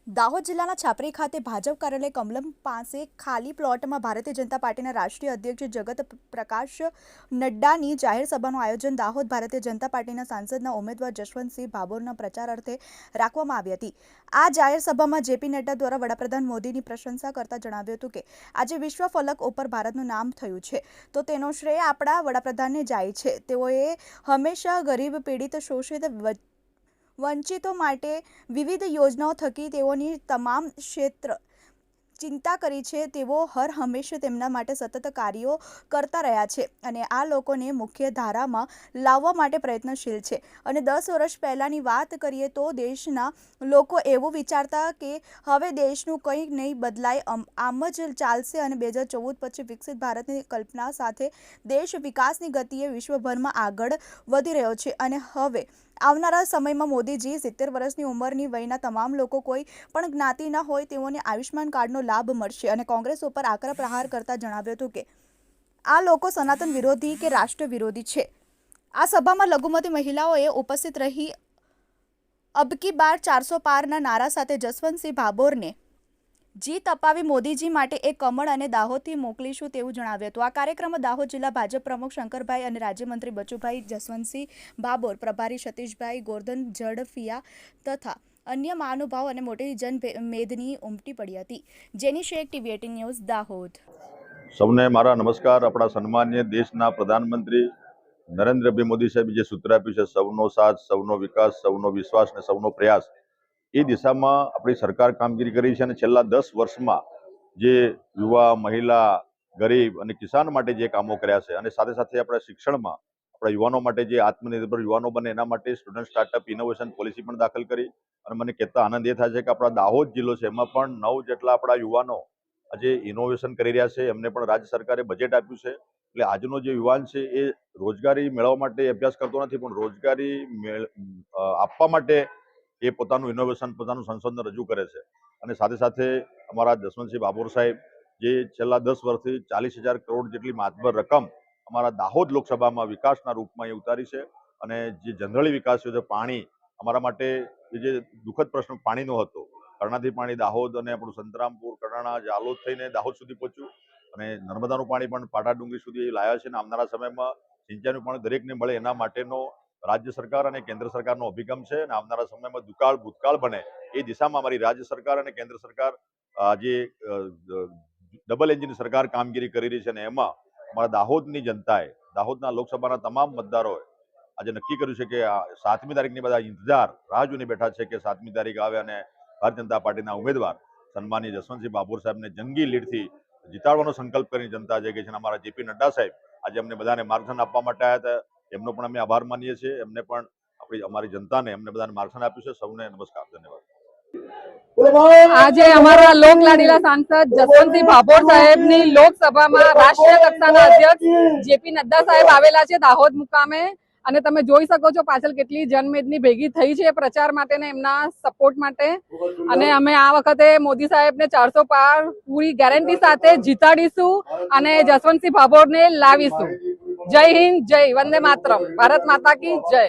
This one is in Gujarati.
દાહોદ જિલ્લાના છાપરી ખાતે ભાજપ કાર્યાલય કમલમ પાસે ખાલી પ્લોટમાં ભારતીય જનતા પાર્ટીના રાષ્ટ્રીય અધ્યક્ષ જગત પ્રકાશ નડ્ડાની જાહેર સભાનું આયોજન દાહોદ ભારતીય જનતા પાર્ટીના સાંસદના ઉમેદવાર જશવંતસિંહ ભાભોરના પ્રચાર અર્થે રાખવામાં આવી હતી। આ જાહેર સભામાં જેપી નડ્ડા દ્વારા વડાપ્રધાન મોદીની પ્રશંસા કરતા જણાવ્યું હતું કે આજે વિશ્વ ફલક ઉપર ભારતનું નામ થયું છે તો તેનો શ્રેય આપણા વડાપ્રધાનને જાય છે। તેઓએ હંમેશા ગરીબ, પીડિત, શોષિત, વંચિતો માટે વિવિધ યોજનાઓ થકી તેઓની તમામ ક્ષેત્ર ચિંતા કરી છે। તેઓ હર હંમેશા તેમના માટે સતત કાર્યો કરતા રહ્યા છે અને આ લોકોને મુખ્ય ધારામાં લાવવા માટે પ્રયત્નશીલ છે। અને 10 વર્ષ પહેલાંની વાત કરીએ તો દેશના લોકો એવું વિચારતા કે હવે દેશનું કંઈ નહીં બદલાય, આમ જ ચાલશે અને 2014 પછી વિકસિત ભારતની કલ્પના સાથે દેશ વિકાસની ગતિએ વિશ્વભરમાં આગળ વધી રહ્યો છે। અને હવે આવનારા સમયમાં મોદીજી 70 વર્ષની ઉંમરની વયના તમામ લોકો કોઈ પણ જ્ઞાતિના હોય તેઓને આયુષ્માન કાર્ડનો લાભ મળશે। અને કોંગ્રેસ ઉપર આકરા પ્રહાર કરતા જણાવ્યું હતું કે આ લોકો સનાતન વિરોધી કે રાષ્ટ્ર વિરોધી છે। આ સભામાં લઘુમતી મહિલાઓએ ઉપસ્થિત રહી અબકી બાર 400 પારના નારા સાથે જશવંતસિંહ ભાભોરને જીત અપાવી મોદીજી માટે એક કમળ અને દાહોદથી મોકલીશું તેવું જણાવ્યું હતું। આ કાર્યક્રમમાં દાહોદ જિલ્લા ભાજપ પ્રમુખ શંકરભાઈ અને રાજ્યમંત્રી બચુભાઈ, જશવંતસિંહ ભાભોર, પ્રભારી સતીશભાઈ, ગોરધન ઝડફિયા તથા અન્ય મહાનુભાવો અને મોટી જનમેદની ઉમટી પડી હતી। જેની શેખ, TV 18 ન્યૂઝ, દાહોદ। સૌને મારા નમસ્કાર। આપણા સન્માનીય દેશના પ્રધાનમંત્રી નરેન્દ્રભાઈ મોદી સાહેબ જે સૂત્ર આપ્યું છે, સૌનો સાથ, સૌનો વિકાસ, સૌનો વિશ્વાસ અને સૌનો પ્રયાસ, એ દિશામાં આપણી સરકાર કામગીરી કરી છે। અને છેલ્લા 10 વર્ષમાં જે યુવા, મહિલા, ગરીબ અને કિસાન માટે જે કામો કર્યા છે અને સાથે સાથે આપણા શિક્ષણમાં આપણા યુવાનો માટે જે આત્મનિર્ભર યુવાનો બને એના માટે સ્ટુડન્ટ સ્ટાર્ટઅપ ઇનોવેશન પોલિસી પણ દાખલ કરી। અને મને કહેતા આનંદ એ થાય છે કે આપણા દાહોદ જિલ્લો છે એમાં પણ 9 જેટલા આપણા યુવાનો આજે ઇનોવેશન કરી રહ્યા છે। એમને પણ રાજ્ય સરકારે બજેટ આપ્યું છે। એટલે આજનો જે યુવાન છે એ રોજગારી મેળવવા માટે અભ્યાસ કરતો નથી, પણ રોજગારી આપવા માટે એ પોતાનું ઇનોવેશન, પોતાનું સંશોધન રજૂ કરે છે। અને સાથે સાથે અમારા જશવંતસિંહ ભાભોર સાહેબ જે છેલ્લા 10 વર્ષથી 40,000 કરોડ જેટલી માતબર રકમ અમારા દાહોદ લોકસભામાં વિકાસના રૂપમાં એ ઉતારી છે। અને જે જનરલી વિકાસ છે, પાણી અમારા માટે જે દુઃખદ પ્રશ્ન પાણીનો હતો, કરણાથી પાણી દાહોદ અને આપણું સંતરામપુર, કરણા, જાલોદ થઈને દાહોદ સુધી પહોંચ્યું અને નર્મદાનું પાણી પણ પાટા ડુંગરી સુધી લાવ્યા છે। અને આવનારા સમયમાં સિંચાઈનું પાણી દરેકને મળે એના માટેનો રાજ્ય સરકાર અને કેન્દ્ર સરકારનો અભિગમ છે। અને આવનારા સમયમાં દુકાળ ભૂતકાળ બને એ દિશામાં અમારી રાજ્ય સરકાર અને કેન્દ્ર સરકાર જે ડબલ એન્જિન સરકાર કામગીરી કરી રહી છે। અને એમાં અમારા દાહોદની જનતાએ, દાહોદના લોકસભાના તમામ મતદારોએ આજે નક્કી કર્યું છે કે 7મી તારીખની બધા ઇંતજાર રાહ જોઈને બેઠા છે કે 7મી તારીખ આવે અને ભારતીય જનતા પાર્ટીના ઉમેદવાર સન્માનીય જશવંતસિંહ ભાભોર સાહેબને જંગી લીડથી જીતાડવાનો સંકલ્પ કરીને જનતા જે છે। અમારા જેપી નડ્ડા સાહેબ આજે અમને બધાને માર્ગદર્શન આપવા માટે આવ્યા હતા, એમનો પણ અમે આભાર માનીએ છીએ। એમને પણ અમારી જનતાને, અમને બધાને માર્ગદર્શન આપ્યું છે। સૌને નમસ્કાર, ધન્યવાદ। આજે અમારા લોક લાડીલા સાંસદ જશવંતસિંહ ભાભોર સાહેબની લોકસભામાં રાષ્ટ્રીય કક્ષાના અધ્યક્ષ જેપી નડ્ડા સાહેબ આવેલા છે દાહોદ મુકામે। અને તમે જોઈ શકો છો પાછળ કેટલી જનમેદની ભેગી થઈ છે પ્રચાર માટે ને એમના સપોર્ટ માટે। અને અમે આ વખતે મોદી સાહેબને 400 પાર પૂરી ગેરંટી સાથે જીતાડીશું અને જશવંતસિંહ ભાભોરને લાવીશું। જય હિન્દ, જય વંદે માતરમ, ભારત માતા કી જય।